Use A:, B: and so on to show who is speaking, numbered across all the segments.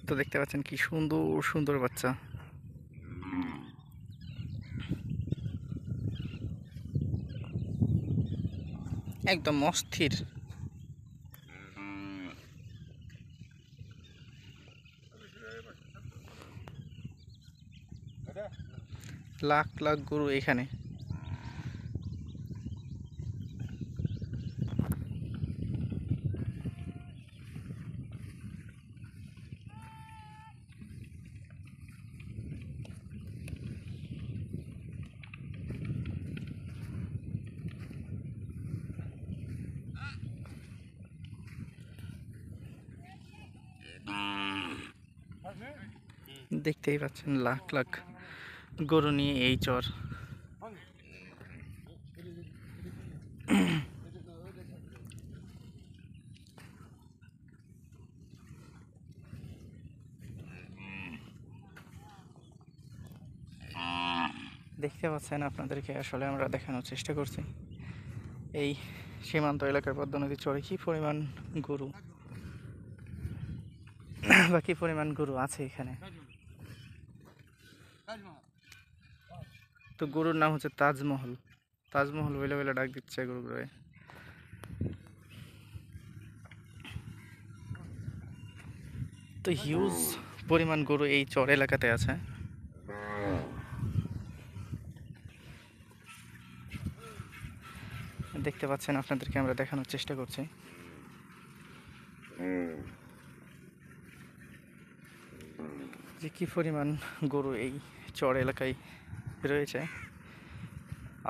A: তো দেখতে পাচ্ছেন কি সুন্দর সুন্দর বাচ্চা। একদম অস্থির। লাখ লাখ গরু এখানে। দেখতেই পাচ্ছেন লাখ লাখ গরু নিয়ে এই চর। দেখতে পাচ্ছেন, আপনাদেরকে আসলে আমরা দেখানোর চেষ্টা করছি এই সীমান্ত এলাকার পদ্মা নদীর চরে কি পরিমাণ গরু বা কি পরিমাণ গরু আছে এখানে। তো গরুর নাম হচ্ছে তাজমহল। তাজমহল বলে বলে ডাক দিচ্ছে গরুগুলোয়। তো হিউজ পরিমাণ গরু এই চর এলাকাতে আছে। দেখতে পাচ্ছেন, আপনাদেরকে আমরা দেখানোর চেষ্টা করছি। যে কি পরিমাণ গরু এই চর এলাকায় রয়েছে,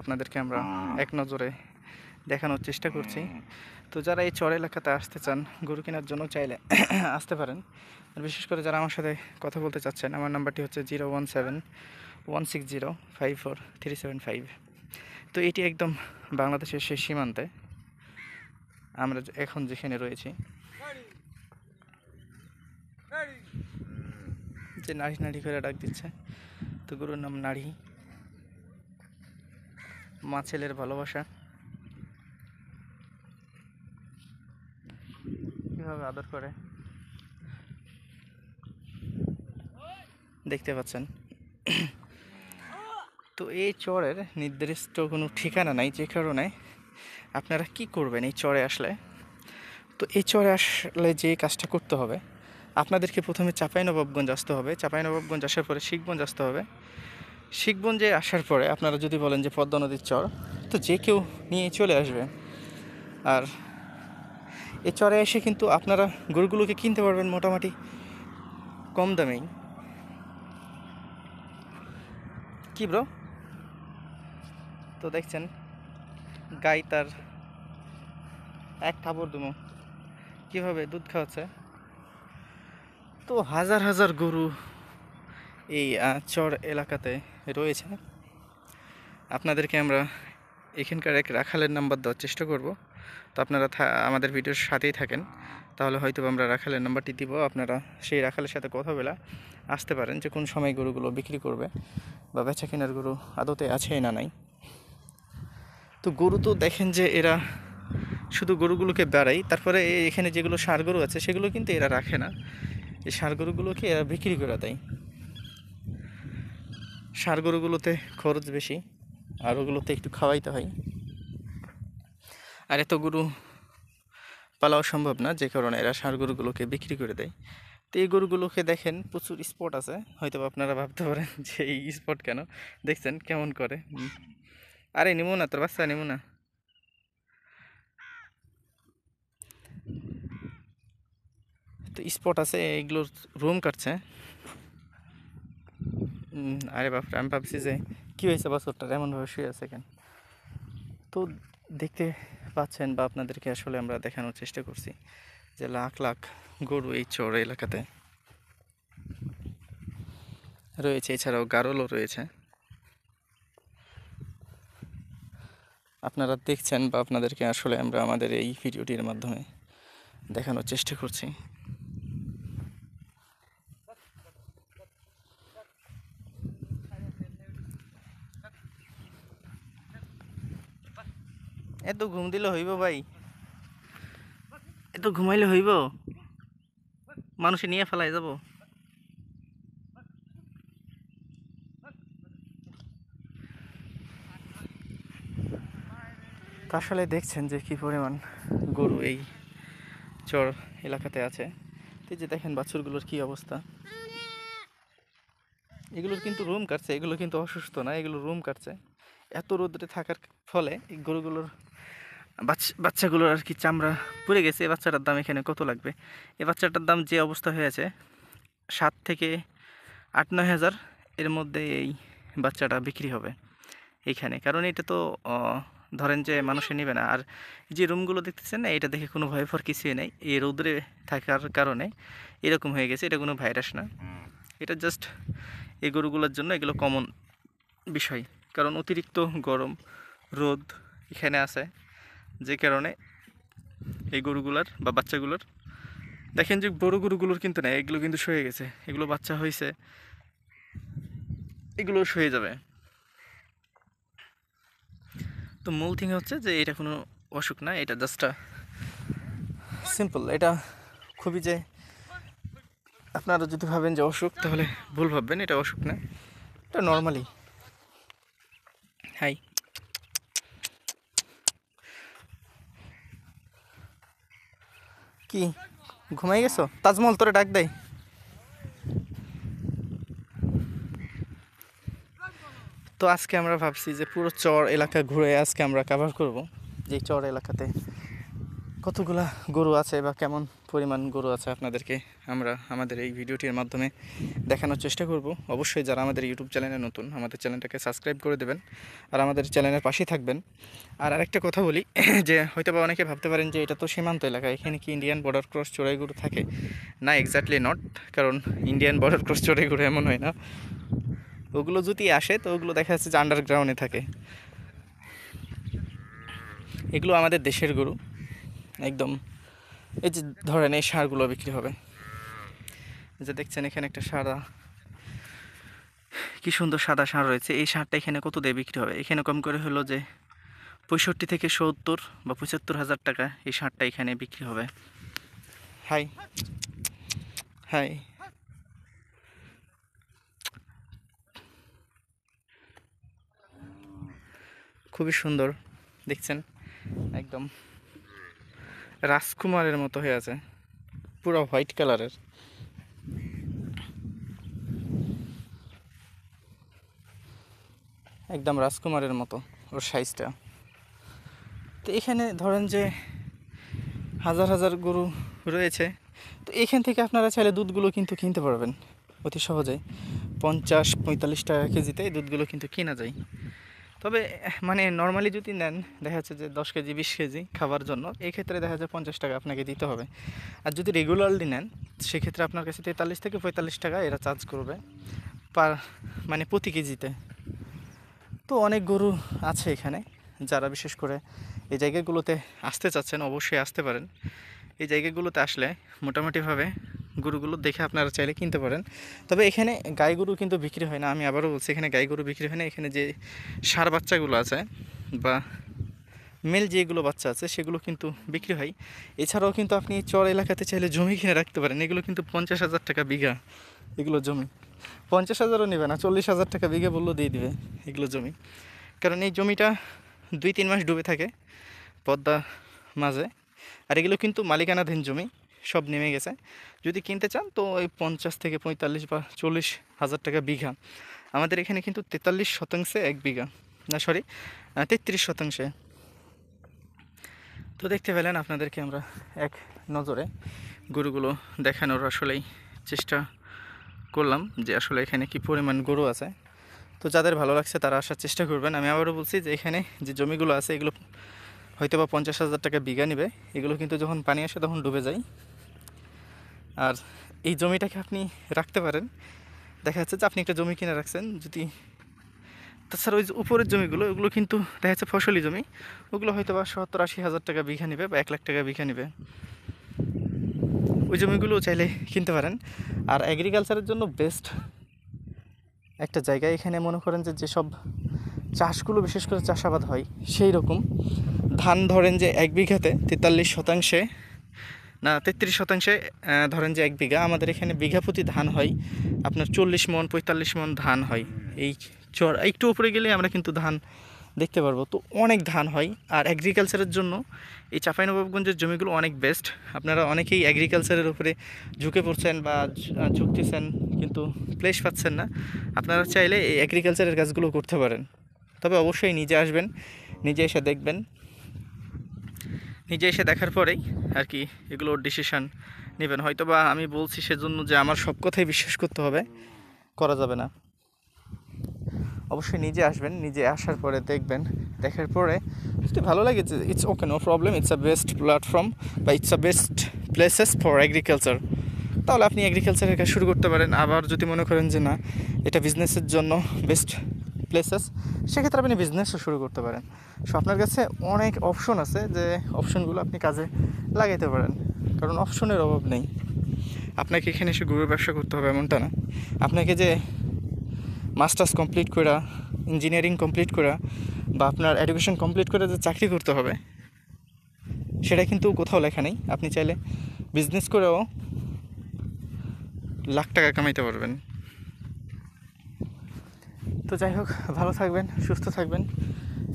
A: আপনাদেরকে আমরা এক নজরে দেখানোর চেষ্টা করছি। তো যারা এই চর এলাকাতে আসতে চান গরু কেনার জন্য, চাইলে আসতে পারেন। আর বিশেষ করে যারা আমার সাথে কথা বলতে চাচ্ছেন, আমার নাম্বারটি হচ্ছে 017-160-54375। তো এটি একদম বাংলাদেশের শেষ সীমান্তে আমরা এখন যেখানে রয়েছি। যে নাড়ি নাড়ি করে ডাক দিচ্ছে, তো গরুর নাম নাড়ি। মা ছেলের ভালোবাসা, কীভাবে আদর করে দেখতে পাচ্ছেন। তো এই চরের নির্দিষ্ট কোনো ঠিকানা নাই, যে কারণে আপনারা কি করবেন এই চরে আসলে। তো এই চরে আসলে যে কাজটা করতে হবে, আপনাদেরকে প্রথমে চাঁপাইনবাবগঞ্জ আসতে হবে। চাঁপাইনবাবগঞ্জ আসার পরে শিখগঞ্জ আসতে হবে। শিখগঞ্জে আসার পরে আপনারা যদি বলেন যে পদ্মা নদীর চর, তো যে কেউ নিয়ে চলে আসবে। আর এই চরে এসে কিন্তু আপনারা গরুগুলোকে কিনতে পারবেন মোটামুটি কম দামেই। কি ব্রো? তো দেখছেন গাই তার এক থাবর দুমো কীভাবে দুধ খাওয়াচ্ছে। তো হাজার হাজার গরু এই চর এলাকাতে রয়েছে। আপনাদেরকে আমরা এখানকার এক রাখালের নাম্বার দেওয়ার চেষ্টা করব। তো আপনারা আমাদের ভিডিওর সাথেই থাকেন, তাহলে হয়তো আমরা রাখালের নাম্বারটি দিব। আপনারা সেই রাখালের সাথে কথা বলে আসতে পারেন যে কোন সময় গরুগুলো বিক্রি করবে বা বেচা কেনার গরু আদতে আছে না নাই। তো গরু তো দেখেন যে এরা শুধু গরুগুলোকে বেড়ায়, তারপরে এখানে যেগুলো ষাঁড় গরু আছে সেগুলো কিন্তু এরা রাখে না। এই ষাঁড় গরুগুলোকে এরা বিক্রি করে দেয়। ষাঁড় গরুগুলোতে খরচ বেশি, আর ওগুলোতে একটু খাওয়াইতে হয়। আর এত গরু পালাও সম্ভব না, যে কারণে এরা ষাঁড় গরুগুলোকে বিক্রি করে দেয়। তো এই গরুগুলোকে দেখেন প্রচুর স্পট আছে। হয়তো আপনারা ভাবতে পারেন যে এই স্পট কেন, দেখছেন কেমন করে। আরে নিমু না, তোর বাচ্চা নিমু না। তো স্পট আছে, এগুলোর রুম কাটছে। আরে বাপরে, আমি ভাবছি যে কী হয়েছে বাছরটার এমনভাবে শুয়ে আছে কেন। তো দেখতে পাচ্ছেন, বা আপনাদেরকে আসলে আমরা দেখানোর চেষ্টা করছি যে লাখ লাখ গরু এই চর এলাকাতে রয়েছে। এছাড়াও গারলও রয়েছে। আপনারা দেখছেন, বা আপনাদেরকে আসলে আমরা আমাদের এই ভিডিওটির মাধ্যমে দেখানোর চেষ্টা করছি। এত ঘুম দিলে হইব ভাই? এত ঘুমাইলে হইব? মানুষে নিয়ে ফেলাই যাব। আসলে দেখছেন যে কী পরিমাণ গরু এই চর এলাকাতে আছে। তো এই যে দেখেন বাছুরগুলোর কী অবস্থা। এগুলোর কিন্তু রুম কাটছে, এগুলো কিন্তু অসুস্থ না, এগুলো রুম কাটছে। এত রোদ্রে থাকার ফলে এই গরুগুলোর বাচ্চাগুলোর আর কি চামড়া পুড়ে গেছে। এই বাচ্চাটার দাম এখানে কত লাগবে? এই বাচ্চাটার দাম যে অবস্থা হয়েছে 7 থেকে 8-9 হাজার এর মধ্যে এই বাচ্চাটা বিক্রি হবে এইখানে। কারণ এটা তো ধরেন যে মানুষে নেবে না। আর যে রুমগুলো দেখতেছেন না, এটা দেখে কোনো ভয় ফর কিছুই নেই। এই রোদ্রে থাকার কারণে এরকম হয়ে গেছে, এটা কোনো ভাইরাস না। এটা জাস্ট এই গরুগুলোর জন্য এগুলো কমন বিষয়। কারণ অতিরিক্ত গরম রোদ এখানে আছে, যে কারণে এই গরুগুলার বা বাচ্চাগুলোর দেখেন যে বড় গরুগুলোর কিন্তু না, এগুলো কিন্তু শুয়ে গেছে, এগুলো বাচ্চা হয়েছে, এগুলো শুয়ে যাবে। তো মূল থিং হচ্ছে যে এটা কোনো অসুখ না, এটা জাস্ট সিম্পল। এটা খুবই যে আপনারা যদি ভাবেন যে অসুখ, তাহলে ভুল ভাববেন। এটা অসুখ না, এটা নর্মালি। হাই, কি ঘুমাই গেছো? তাজমহল তোরে ডাক দেয়। তো আজকে আমরা ভাবছি যে পুরো চর এলাকা ঘুরে আজকে আমরা কভার করব, যে চর এলাকাতে কতগুলা গরু আছে বা কেমন পরিমাণ গরু আছে আপনাদেরকে আমরা আমাদের এই ভিডিওটির মাধ্যমে দেখানোর চেষ্টা করব। অবশ্যই যারা আমাদের ইউটিউব চ্যানেলে নতুন, আমাদের চ্যানেলটাকে সাবস্ক্রাইব করে দেবেন আর আমাদের চ্যানেলের পাশেই থাকবেন। আর আরেকটা কথা বলি যে হয়তো বা অনেকে ভাবতে পারেন যে এটা তো সীমান্ত এলাকা, এখানে কি ইন্ডিয়ান বর্ডার ক্রস চড়াই গরু থাকে? না, এক্স্যাক্টলি নট। কারণ ইন্ডিয়ান বর্ডার ক্রস চড়াই গরু এমন হয় না। ওগুলো যদি আসে তো ওগুলো দেখা যাচ্ছে যে আন্ডারগ্রাউন্ডে থাকে। এগুলো আমাদের দেশের গরু একদম। এই যে ধরেন এই ষাঁড়গুলো বিক্রি হবে, যে দেখছেন এখানে একটা সাদা, কি সুন্দর সাদা ষাঁড় রয়েছে। এই ষাঁড়টা এখানে কত দিয়ে বিক্রি হবে? এখানে কম করে হলো যে 65 থেকে 70 বা 75 হাজার টাকা এই ষাঁড়টা এখানে বিক্রি হবে। হাই হাই, খুবই সুন্দর দেখছেন, একদম রাজকুমারের মতো হয়ে আছে, পুরো হোয়াইট কালারের। একদম রাজকুমারের মতো ওর সাইজটা। তো এখানে ধরেন যে হাজার হাজার গরু রয়েছে। তো এখান থেকে আপনারা চাইলে দুধগুলো কিন্তু কিনতে পারবেন অতি সহজে। 50-45 টাকা কেজিতে এই দুধগুলো কিন্তু কেনা যায়। তবে মানে নর্মালি যদি নেন, দেখা যাচ্ছে যে 10 কেজি 20 কেজি খাবার জন্য, এই ক্ষেত্রে দেখা যায় 50 টাকা আপনাকে দিতে হবে। আর যদি রেগুলারলি নেন, সেক্ষেত্রে আপনার কাছে 43 থেকে 45 টাকা এরা চার্জ করবে পার, মানে প্রতি কেজিতে। তো অনেক গরু আছে এখানে। যারা বিশেষ করে এই জায়গাগুলোতে আসতে চাচ্ছেন, অবশ্যই আসতে পারেন। এই জায়গাগুলোতে আসলে মোটামুটিভাবে গরুগুলো দেখে আপনারা চাইলে কিনতে পারেন। তবে এখানে গাই গরু কিন্তু বিক্রি হয় না, আমি আবারও বলছি, এখানে গাই গরু বিক্রি হয় না। এখানে যে ষাঁড় বাচ্চাগুলো আছে বা মেল যেগুলো বাচ্চা আছে সেগুলো কিন্তু বিক্রি হয়। এছাড়াও কিন্তু আপনি চর এলাকাতে চাইলে জমি কিনে রাখতে পারেন। এগুলো কিন্তু 50 হাজার টাকা বিঘা এগুলো জমি। 50 হাজারও নেবে না, 40 হাজার টাকা বিঘা বললেও দিয়ে দিবে এগুলো জমি। কারণ এই জমিটা 2-3 মাস ডুবে থাকে পদ্মা মাঝে। আর এগুলো কিন্তু মালিকানাধীন জমি, সব নেমে গেছে। যদি কিনতে চান তো ওই 50 থেকে 45 বা 40 হাজার টাকা বিঘা। আমাদের এখানে কিন্তু 43 শতাংশে 1 বিঘা, না সরি 33 শতাংশে। তো দেখতে পেলেন, আপনাদেরকে আমরা এক নজরে গরুগুলো দেখানোর আসলেই চেষ্টা করলাম যে আসলে এখানে কি পরিমাণ গরু আছে। তো যাদের ভালো লাগছে তারা আসার চেষ্টা করবেন। আমি আবারও বলছি যে এখানে যে জমিগুলো আছে এগুলো হয়তো বা 50 হাজার টাকা বিঘা নেবে। এগুলো কিন্তু যখন পানি আসে তখন ডুবে যায়। আর এই জমিটাকে আপনি রাখতে পারেন। দেখা যাচ্ছে যে আপনি একটা জমি কিনে রাখছেন, যদি তাছাড়া ওই যে উপরের জমিগুলো, ওগুলো কিন্তু দেখা যাচ্ছে ফসলি জমি, ওগুলো হয়তো বা 70-80 হাজার টাকা বিঘা নেবে বা 1 লাখ টাকা বিঘা নেবে। ওই জমিগুলো চাইলে কিনতে পারেন। আর এগ্রিকালচারের জন্য বেস্ট একটা জায়গা। এখানে মনে করেন যে যেসব চাষগুলো বিশেষ করে চাষাবাদ হয় সেই রকম ধান, ধরেন যে 1 বিঘাতে 43 শতাংশে, না 33 শতাংশে ধরেন যে 1 বিঘা, আমাদের এখানে বিঘা প্রতি ধান হয় আপনার 40 মণ 45 মণ ধান হয়। এই চর একটু উপরে গেলে আমরা কিন্তু ধান দেখতে পারবো। তো অনেক ধান হয়, আর এগ্রিকালচারের জন্য এই চাঁপাইনবাবগঞ্জের জমিগুলো অনেক বেস্ট। আপনারা অনেকেই এগ্রিকালচারের উপরে ঝুঁকে পড়ছেন বা ঝুঁকতেছেন, কিন্তু প্লেস পাচ্ছেন না। আপনারা চাইলে এই এগ্রিকালচারের কাজগুলো করতে পারেন, তবে অবশ্যই নিজে আসবেন, নিজে এসে দেখবেন, নিজে এসে দেখার পরেই আর কি এগুলোর ডিসিশান নেবেন। হয়তো বা আমি বলছি সেজন্য যে আমার সব কথাই বিশ্বাস করতে হবে, করা যাবে না। অবশ্যই নিজে আসবেন, নিজে আসার পরে দেখবেন, দেখার পরে যদি ভালো লাগে যে it's okay, no problem, it's a best platform বা it's a best places for agriculture, তাহলে আপনি এগ্রিকালচারের কাজ শুরু করতে পারেন। আবার যদি মনে করেন যে না, এটা বিজনেসের জন্য বেস্ট প্লেসেস, সেক্ষেত্রে আপনি বিজনেসও শুরু করতে পারেন। সো আপনার কাছে অনেক অপশন আছে, যে অপশনগুলো আপনি কাজে লাগাইতে পারেন, কারণ অপশনের অভাব নেই। আপনাকে এখানে এসে গরুর ব্যবসা করতে হবে এমনটা না। আপনাকে যে মাস্টার্স কমপ্লিট করা, ইঞ্জিনিয়ারিং কমপ্লিট করা বা আপনার এডুকেশন কমপ্লিট করে যে চাকরি করতে হবে, সেটা কিন্তু কোথাও লেখা নেই। আপনি চাইলে বিজনেস করেও লাখ টাকা কামাইতে পারবেন। তো যাই হোক, ভালো থাকবেন, সুস্থ থাকবেন,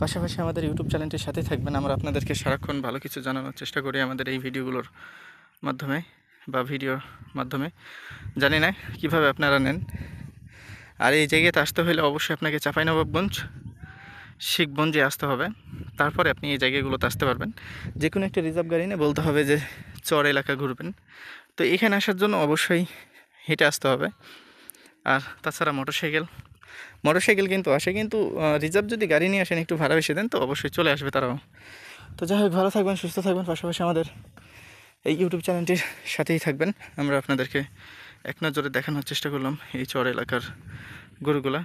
A: পাশাপাশি আমাদের ইউটিউব চ্যানেলটির সাথেই থাকবেন। আমরা আপনাদেরকে সারাক্ষণ ভালো কিছু জানানোর চেষ্টা করি আমাদের এই ভিডিওগুলোর মাধ্যমে বা ভিডিওর মাধ্যমে। জানি না কীভাবে আপনারা নেন। আর এই জায়গাতে আসতে হলে অবশ্যই আপনাকে চাঁপাইনবাবগঞ্জ শিখগঞ্জে আসতে হবে, তারপরে আপনি এই জায়গাগুলোতে আসতে পারবেন। যে কোনো একটা রিজার্ভ গাড়ি নিয়ে বলতে হবে যে চর এলাকা ঘুরবেন, তো এখানে আসার জন্য অবশ্যই হেঁটে আসতে হবে। আর তাছাড়া মোটরসাইকেল কিন্তু আসে, কিন্তু রিজার্ভ যদি গাড়ি নিয়ে আসেন, একটু ভাড়া বেশি দেন, তো অবশ্যই চলে আসবে তারাও। তো যাই হোক, ভালো থাকবেন, সুস্থ থাকবেন, পাশাপাশি আমাদের এই ইউটিউব চ্যানেলটির সাথেই থাকবেন। আমরা আপনাদেরকে এক নজরে দেখানোর চেষ্টা করলাম এই চর এলাকার গরুগুলা।